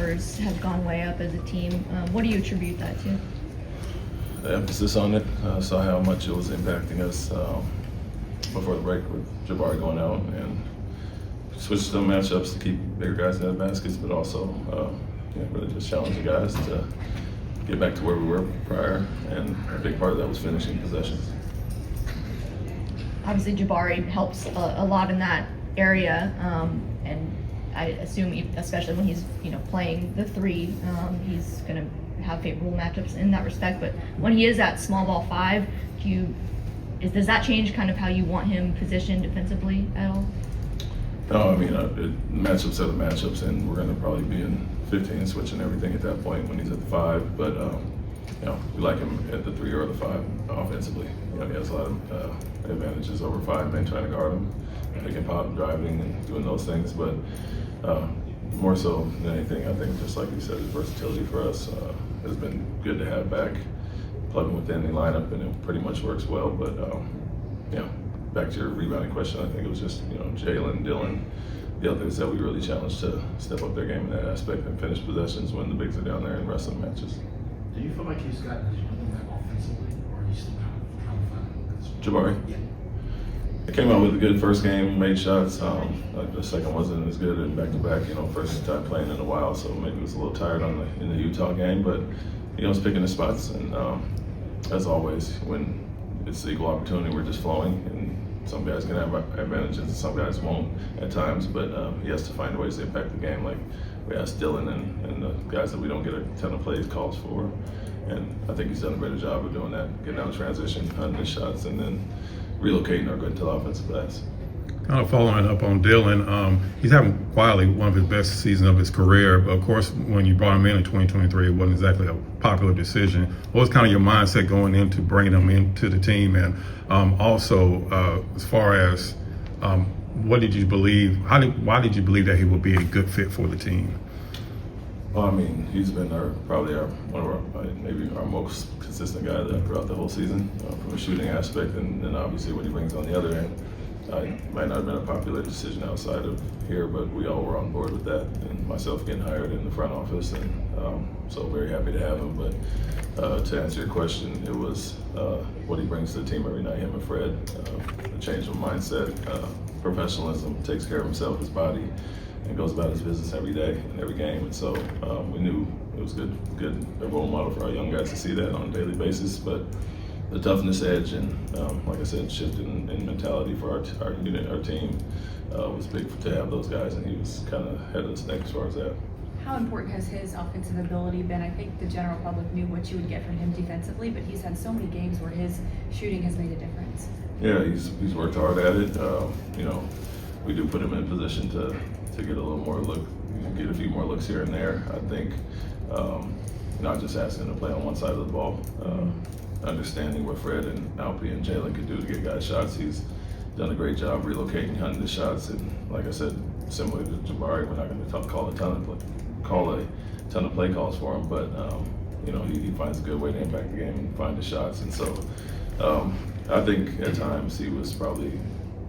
numbers have gone way up as a team. What do you attribute that to? The emphasis on it, saw how much it was impacting us before the break with Jabarari going out, and switched some matchups to keep bigger guys in the baskets, but also really just challenging guys to get back to where we were prior, and a big part of that was finishing possessions. Obviously, Jabarari helps a lot in that area, and I assume, especially when he's playing the three, he's going to have favorable matchups in that respect. But when he is at small ball 5, does that change kind of how you want him positioned defensively at all? No, I mean, matchups are the matchups, and we're going to probably be in 15 switching everything at that point when he's at the 5. But we like him at the 3 or the 5 offensively. He has a lot of advantages over 5 men trying to guard him, picking pop, driving, and doing those things. But more so than anything, I think just like you said, his versatility for us has been good to have back. Plug him within the lineup, and it pretty much works well. But back to your rebounding question, I think it was just Jalen, Dillon, the others that we really challenged to step up their game in that aspect and finish possessions when the bigs are down there and wrestling matches. Do you feel like he's gotten his rhythm back offensively, or are you still kind of trying to find Jabarari? Yeah. It came out with a good first game, made shots. The second wasn't as good, and back-to-back, first time playing in a while, so maybe he was a little tired in the Utah game, but was picking his spots, and as always, when it's equal opportunity, we're just flowing, and some guys can have advantages and some guys won't at times, but he has to find ways to impact the game. Like we asked Dillon and the guys that we don't get a ton of plays calls for, and I think he's done a better job of doing that, getting out of transition, hunting his shots, and then relocating or going to the offensive glass. Kind of following up on Dillon, he's having quietly one of his best seasons of his career. But of course, when you brought him in 2023, it wasn't exactly a popular decision. What was kind of your mindset going into bringing him into the team? And also, as far as what did you believe? Why did you believe that he would be a good fit for the team? Well, I mean, he's been maybe our most consistent guy throughout the whole season from a shooting aspect, and then obviously what he brings on the other end. It might not have been a popular decision outside of here, but we all were on board with that, and myself getting hired in the front office, and so very happy to have him. But to answer your question, it was what he brings to the team every night, him and Fred, a change of mindset, professionalism, takes care of himself, his body, and goes about his business every day and every game. And so we knew it was a role model for our young guys to see that on a daily basis. But the toughness edge and, like I said, shift in mentality for our unit, our team, was big to have those guys, and he was kind of head of the snake as far as that. How important has his offensive ability been? I think the general public knew what you would get from him defensively, but he's had so many games where his shooting has made a difference. Yeah, he's worked hard at it. We do put him in a position to get a little more look, get a few more looks here and there. I think not just asking him to play on one side of the ball. Understanding what Fred and Alpy and Jalen could do to get guys shots. He's done a great job relocating, hunting the shots, and like I said, similar to Jabarari, we're not going to call a ton of play calls for him, but he finds a good way to impact the game and find the shots. And so I think at times he was probably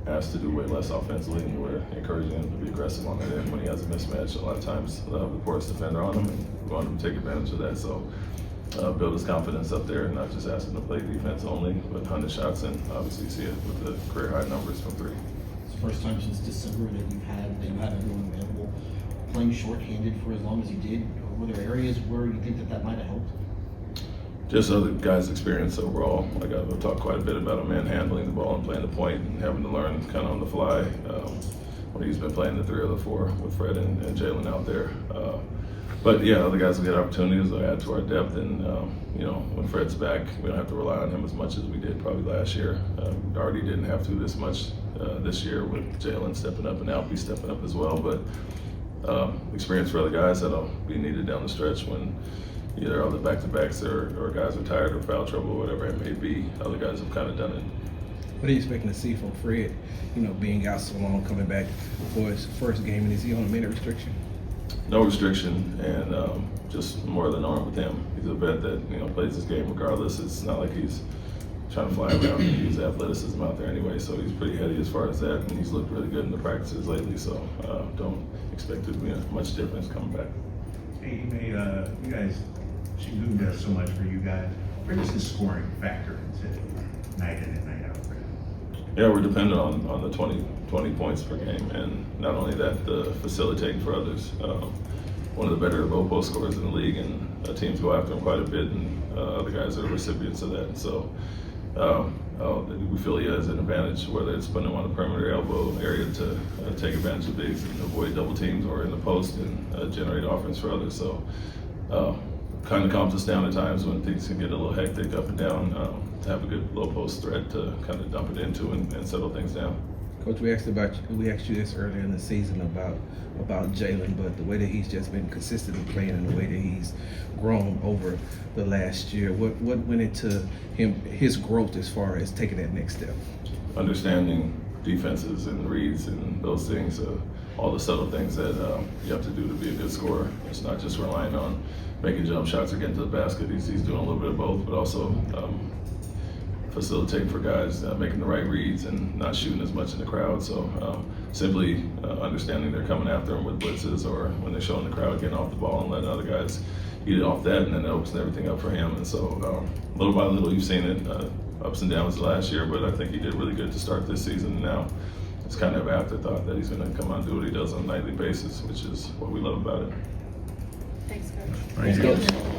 asked to do way less offensively, and we're encouraging him to be aggressive on that end when he has a mismatch. A lot of times the porous defender on him, and we want him to take advantage of that. So build his confidence up there, and not just ask him to play defense only, but 100 shots, and obviously see it with the career high numbers from 3. It's the first time since December that you had everyone available. Playing shorthanded for as long as you did, were there areas where you think that might have helped? Just other guys' experience overall. Like I've talked quite a bit about a man handling the ball and playing the point and having to learn kind of on the fly when he's been playing the 3 or the 4 with Fred and Jalen out there. But yeah, other guys will get opportunities to add to our depth, and when Fred's back, we don't have to rely on him as much as we did probably last year. Already didn't have to this much this year with Jalen stepping up and Alpy stepping up as well. But experience for other guys that'll be needed down the stretch when either other back-to-backs or guys are tired or foul trouble or whatever it may be. Other guys have kind of done it. What are you expecting to see from Fred, being out so long, coming back for his first game, and is he on a minute restriction? No restriction, and just more than norm with him. He's a vet that plays his game regardless. It's not like he's trying to fly around and use athleticism out there anyway. So he's pretty heady as far as that, and he's looked really good in the practices lately. So don't expect it to be much difference coming back. You guys, Sengun does so much for you guys. Where does his scoring factor into night in and night out for you? Yeah, we're dependent on the 20 points per game, and not only that, the facilitating for others. One of the better low post scorers in the league, and teams go after him quite a bit, and other guys are recipients of that. So we feel he has an advantage, whether it's putting him on the perimeter elbow area to take advantage of bigs and avoid double teams, or in the post and generate offense for others. So kind of calms us down at times when things can get a little hectic up and down, to have a good low post threat to kind of dump it into and settle things down. Coach, we asked you this earlier in the season about Jalen, but the way that he's just been consistently playing and the way that he's grown over the last year, what went into his growth as far as taking that next step? Understanding defenses and reads and those things, all the subtle things that you have to do to be a good scorer. It's not just relying on making jump shots or getting to the basket. He's doing a little bit of both, but also facilitating for guys, making the right reads and not shooting as much in the crowd. So simply understanding they're coming after him with blitzes, or when they're showing the crowd getting off the ball and letting other guys eat it off that, and then that opens everything up for him. And so little by little, you've seen it, ups and downs last year, but I think he did really good to start this season. And now it's kind of an afterthought that he's going to come out and do what he does on a nightly basis, which is what we love about it. Thanks, Coach. Thank you.